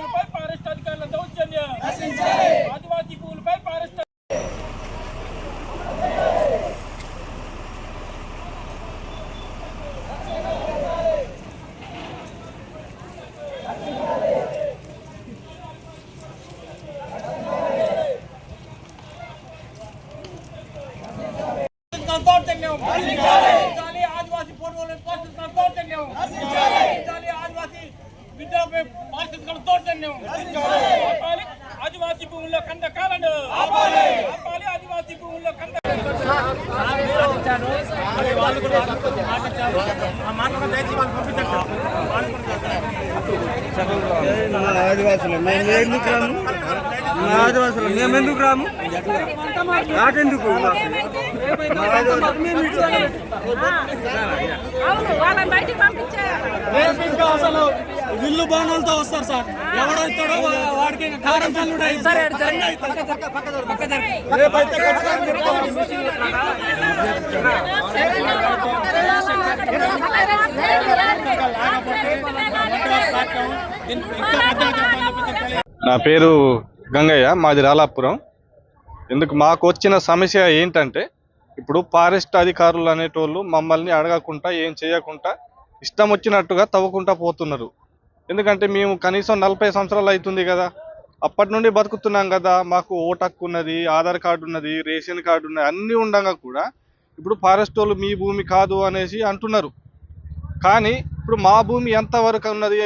భూములపై ఫారెస్ట్ అధికారుల దౌర్జన్యం, ఆదివాసీ భూములపై ఫారెస్ట్ ఆదివాసీ పూర్వలు దౌర్జన్యం, ఆదివాసీ విద్యాపై పారిశ్రామిక దౌర్జన్యం, ఆదివాసీ భూముల్లో కందకాలను ఆపాలి, ఆదివాసీ భూముల్లో ఆదివాసులు మేమెందుకు రాము నాకెందుకు అసలు విల్లు బాణాలతో వస్తారు సార్. ఎవడో ఇస్తాడో వాడికి కారం చల్లుడు నా పేరు గంగయ్య, మాది రాలాపురం. ఎందుకు మాకు వచ్చిన సమస్య ఏంటంటే, ఇప్పుడు ఫారెస్ట్ అధికారులు అనేటోళ్ళు మమ్మల్ని అడగకుండా ఏం చేయకుండా ఇష్టం వచ్చినట్టుగా తవ్వుకుంటా పోతున్నారు. ఎందుకంటే మేము కనీసం 40 సంవత్సరాలు అవుతుంది కదా, అప్పటి నుండి బతుకుతున్నాం కదా. మాకు ఓటు హక్కు ఉన్నది, ఆధార్ కార్డు ఉన్నది, రేషన్ కార్డు ఉన్నది, అన్నీ ఉండగా కూడా ఇప్పుడు ఫారెస్ట్ వాళ్ళు మీ భూమి కాదు అనేసి అంటున్నారు. కానీ ఇప్పుడు మా భూమి ఎంతవరకు ఉన్నది?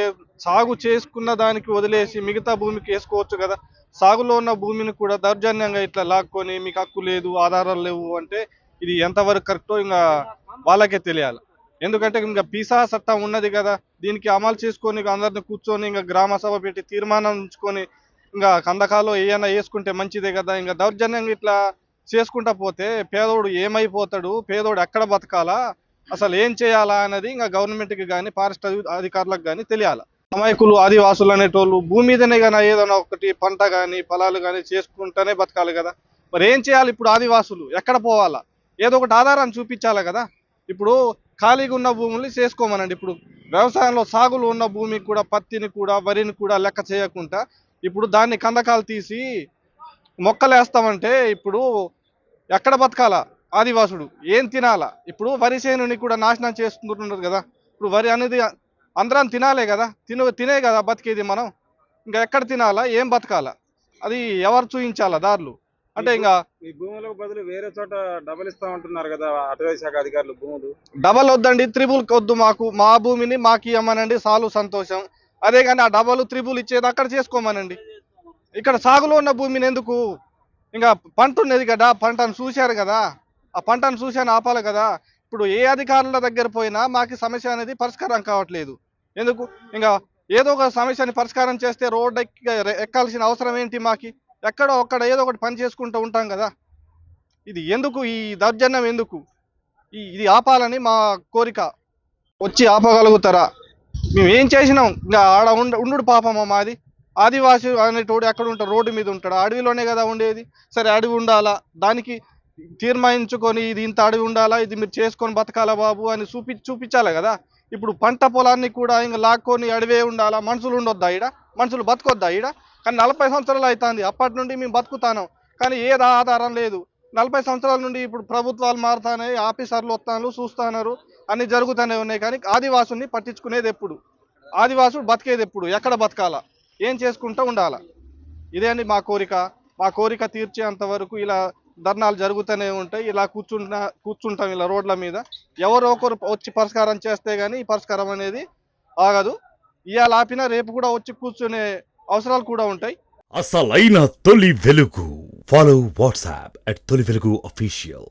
సాగు చేసుకున్న దానికి వదిలేసి మిగతా భూమికి వేసుకోవచ్చు కదా. సాగులో ఉన్న భూమిని కూడా దౌర్జన్యంగా ఇట్లా లాక్కొని మీకు హక్కు లేదు, ఆధారాలు లేవు అంటే ఇది ఎంతవరకు కరెక్టో ఇంకా వాళ్ళకే తెలియాలి. ఎందుకంటే ఇంకా పీసా చట్టం ఉన్నది కదా, దీనికి అమలు చేసుకొని అందరిని కూర్చొని ఇంకా గ్రామ సభ పెట్టి తీర్మానం ఉంచుకొని ఇంకా కందకాలు ఏమైనా వేసుకుంటే మంచిదే కదా. ఇంకా దౌర్జన్యంగా ఇట్లా చేసుకుంటా పోతే పేదోడు ఏమైపోతాడు, పేదోడు ఎక్కడ బతకాలా, అసలు ఏం చేయాలా అనేది ఇంకా గవర్నమెంట్కి కానీ ఫారెస్ట్ అధికారులకు కానీ తెలియాలి. అమాయకులు ఆదివాసులు అనేటోళ్ళు భూమి మీదనే కానీ ఏదైనా ఒకటి పంట కానీ పొలాలు కానీ చేసుకుంటూనే బతకాలి కదా. మరి ఏం చేయాలి? ఇప్పుడు ఆదివాసులు ఎక్కడ పోవాలా? ఏదో ఒకటి ఆధారాన్ని చూపించాలి కదా. ఇప్పుడు ఖాళీగా ఉన్న భూముల్ని చేసుకోమనండి. ఇప్పుడు వ్యవసాయంలో సాగులు ఉన్న భూమికి కూడా పత్తిని కూడా వరిని కూడా లెక్క చేయకుండా ఇప్పుడు దాన్ని కందకాలు తీసి మొక్కలు వేస్తామంటే ఇప్పుడు ఎక్కడ బతకాలా ఆదివాసుడు? ఏం తినాలా? ఇప్పుడు వరి చేనుని కూడా నాశనం చేసుకుంటున్నారు కదా. ఇప్పుడు వరి అనేది అందరం తినాలే కదా, తినే కదా బతికేది మనం. ఇంకా ఎక్కడ తినాలా, ఏం బతకాలా, అది ఎవరు చూపించాలా దారులు? అంటే ఇంకా ఈ భూములకు బదులు వేరే చోట డబల్ ఇస్తామంటున్నారు కదా అటవీ శాఖ అధికారులు. భూములు డబల్ వద్దండి, త్రిబుల్ వద్దు. మా భూమిని మాకు ఇవ్వమనండి, చాలు సంతోషం. అదే కానీ ఆ డబల్ త్రిబుల్ ఇచ్చేది అక్కడ చేసుకోమనండి. ఇక్కడ సాగులో ఉన్న భూమిని ఎందుకు? ఇంకా పంట ఉన్నది కదా, పంటను చూశారు కదా, ఆ పంటను చూశాను ఆపాలి కదా. ఇప్పుడు ఏ అధికారుల దగ్గర పోయినా మాకు సమస్య అనేది పరిష్కారం కావట్లేదు. ఎందుకు? ఇంకా ఏదో ఒక సమస్యని పరిష్కారం చేస్తే రోడ్డు ఎక్కాల్సిన అవసరం ఏంటి మాకి? ఎక్కడో ఒక్కడ ఏదో ఒకటి పని చేసుకుంటూ ఉంటాం కదా. ఇది ఎందుకు? ఈ దౌర్జన్యం ఎందుకు? ఇది ఆపాలని మా కోరిక. వచ్చి ఆపగలుగుతారా? మేము ఏం చేసినాం? ఇంకా ఆడ ఉండు పాపమా మాది. ఆదివాసి అనేటోడు ఎక్కడ ఉంటాడు? రోడ్డు మీద ఉంటాడు, అడవిలోనే కదా ఉండేది. సరే అడవి ఉండాలా, దానికి తీర్మానించుకొని ఇది ఇంత అడవి ఉండాలా, ఇది మీరు చేసుకొని బతకాలా బాబు అని చూపించాలి కదా. ఇప్పుడు పంట పొలాన్ని కూడా ఇంకా లాక్కొని అడవే ఉండాలా, మనుషులు ఉండొద్దా ఈడ? మనుషులు బతకొద్దా ఈడ? కానీ 40 సంవత్సరాలు అవుతుంది అప్పటి నుండి మేము బతుకుతాను, కానీ ఏది ఆధారం లేదు. 40 సంవత్సరాల నుండి ఇప్పుడు ప్రభుత్వాలు మారుతాయి, ఆఫీసర్లు వస్తాను చూస్తున్నారు, అన్నీ జరుగుతూనే ఉన్నాయి. కానీ ఆదివాసుని పట్టించుకునేది ఎప్పుడు? ఆదివాసుడు బతికేది ఎప్పుడు? ఎక్కడ బతకాలా, ఏం చేసుకుంటూ ఉండాలా? ఇదే అండి మా కోరిక. మా కోరిక తీర్చేంత వరకు ఇలా ధర్నాలు జరుగుతూనే ఉంటాయి. ఇలా కూర్చుంటాం ఇలా రోడ్ల మీద. ఎవరో ఒకరు వచ్చి పరిష్కారం చేస్తే కానీ ఈ పరిష్కారం అనేది ఆగదు. ఇవాళ ఆపినా రేపు కూడా వచ్చి కూర్చునే అవసరాలు కూడా ఉంటాయి. అసలైన తొలి వెలుగు. ఫాలో వాట్సాప్ @తొలి వెలుగు అఫీషియల్.